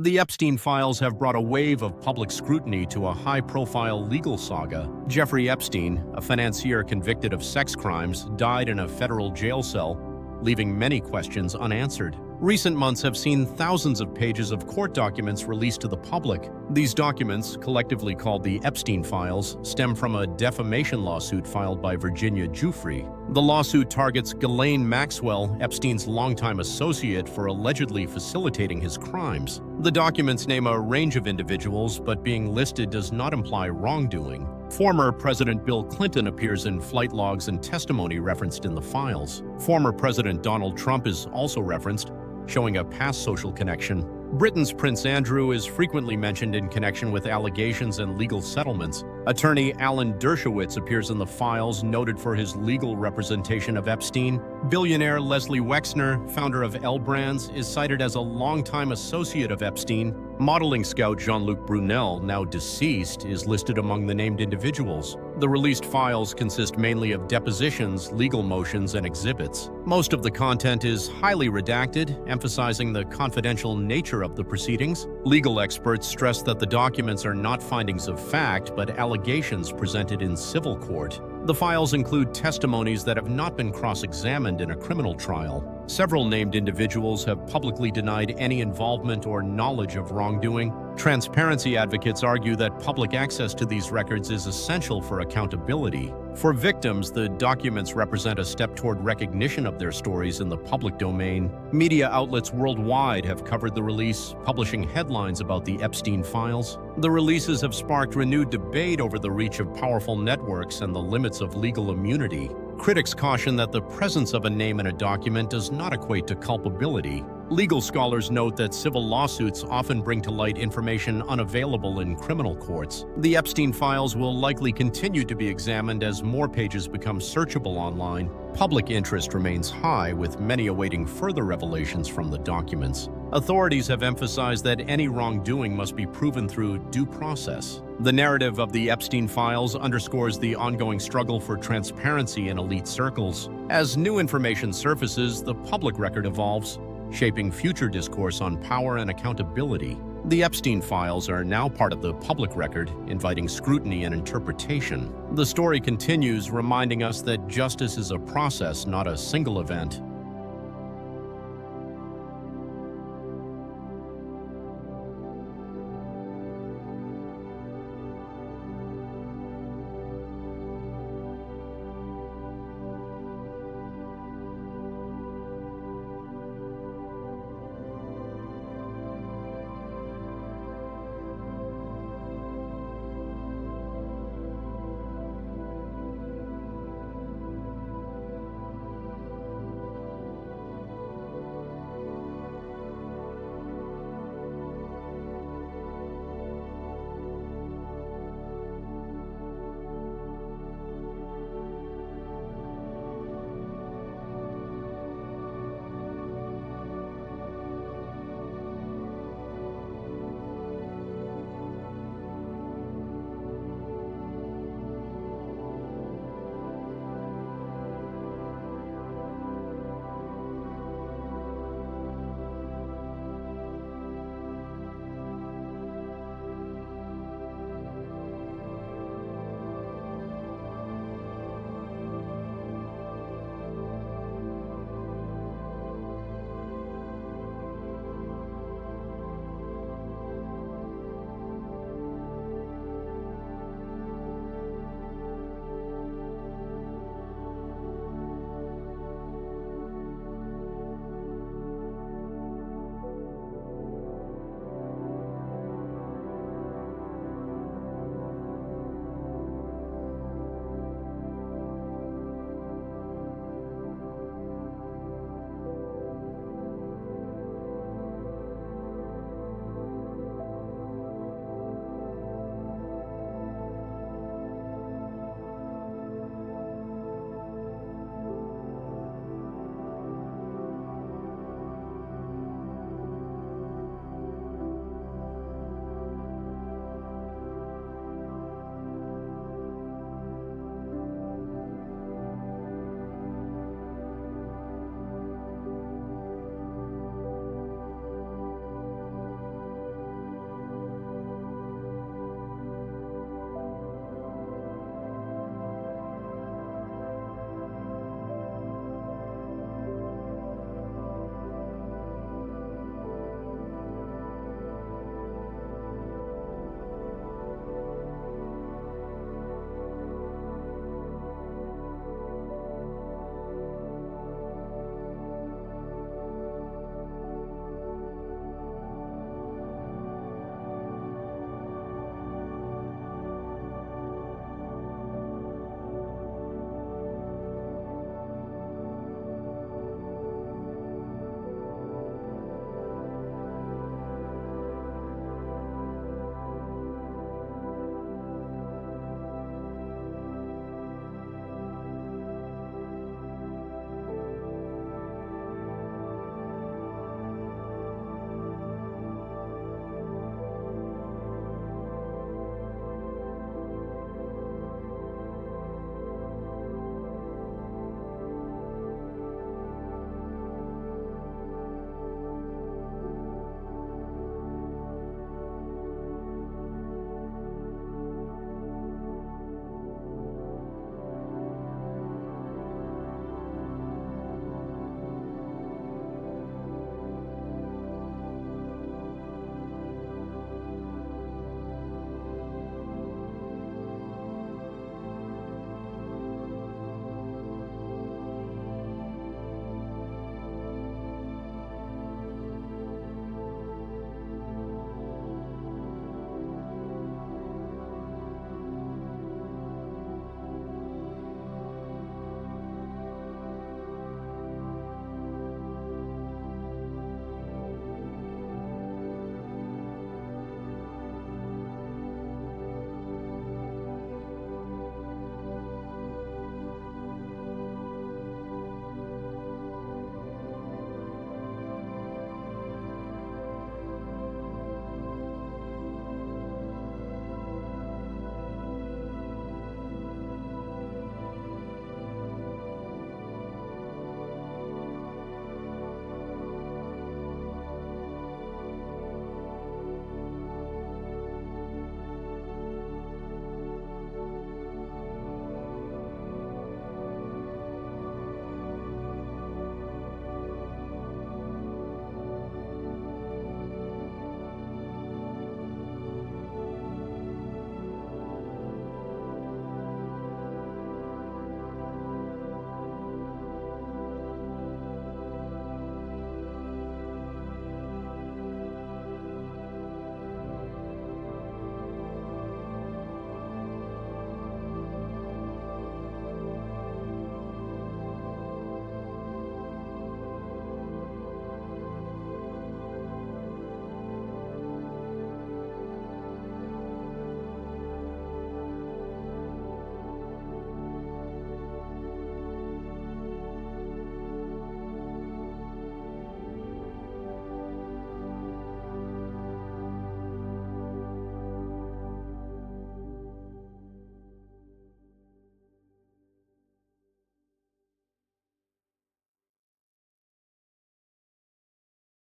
The Epstein files have brought a wave of public scrutiny to a high-profile legal saga. Jeffrey Epstein, a financier convicted of sex crimes, died in a federal jail cell, leaving many questions unanswered. Recent months have seen thousands of pages of court documents released to the public. These documents, collectively called the Epstein files, stem from a defamation lawsuit filed by Virginia Giuffre. The lawsuit targets Ghislaine Maxwell, Epstein's longtime associate, for allegedly facilitating his crimes. The documents name a range of individuals, but being listed does not imply wrongdoing. Former President Bill Clinton appears in flight logs and testimony referenced in the files. Former President Donald Trump is also referenced, showing a past social connection. Britain's Prince Andrew is frequently mentioned in connection with allegations and legal settlements. Attorney Alan Dershowitz appears in the files, noted for his legal representation of Epstein. Billionaire Leslie Wexner, founder of L Brands, is cited as a longtime associate of Epstein. Modeling scout Jean-Luc Brunel, now deceased, is listed among the named individuals. The released files consist mainly of depositions, legal motions, and exhibits. Most of the content is highly redacted, emphasizing the confidential nature of the proceedings. Legal experts stress that the documents are not findings of fact, but allegations presented in civil court. The files include testimonies that have not been cross-examined in a criminal trial. Several named individuals have publicly denied any involvement or knowledge of wrongdoing. Transparency advocates argue that public access to these records is essential for accountability. For victims, the documents represent a step toward recognition of their stories in the public domain. Media outlets worldwide have covered the release, publishing headlines about the Epstein files. The releases have sparked renewed debate over the reach of powerful networks and the limits of legal immunity. Critics caution that the presence of a name in a document does not equate to culpability. Legal scholars note that civil lawsuits often bring to light information unavailable in criminal courts. The Epstein files will likely continue to be examined as more pages become searchable online. Public interest remains high, with many awaiting further revelations from the documents. Authorities have emphasized that any wrongdoing must be proven through due process. The narrative of the Epstein files underscores the ongoing struggle for transparency in elite circles. As new information surfaces, the public record evolves, shaping future discourse on power and accountability. The Epstein files are now part of the public record, inviting scrutiny and interpretation. The story continues, reminding us that justice is a process, not a single event.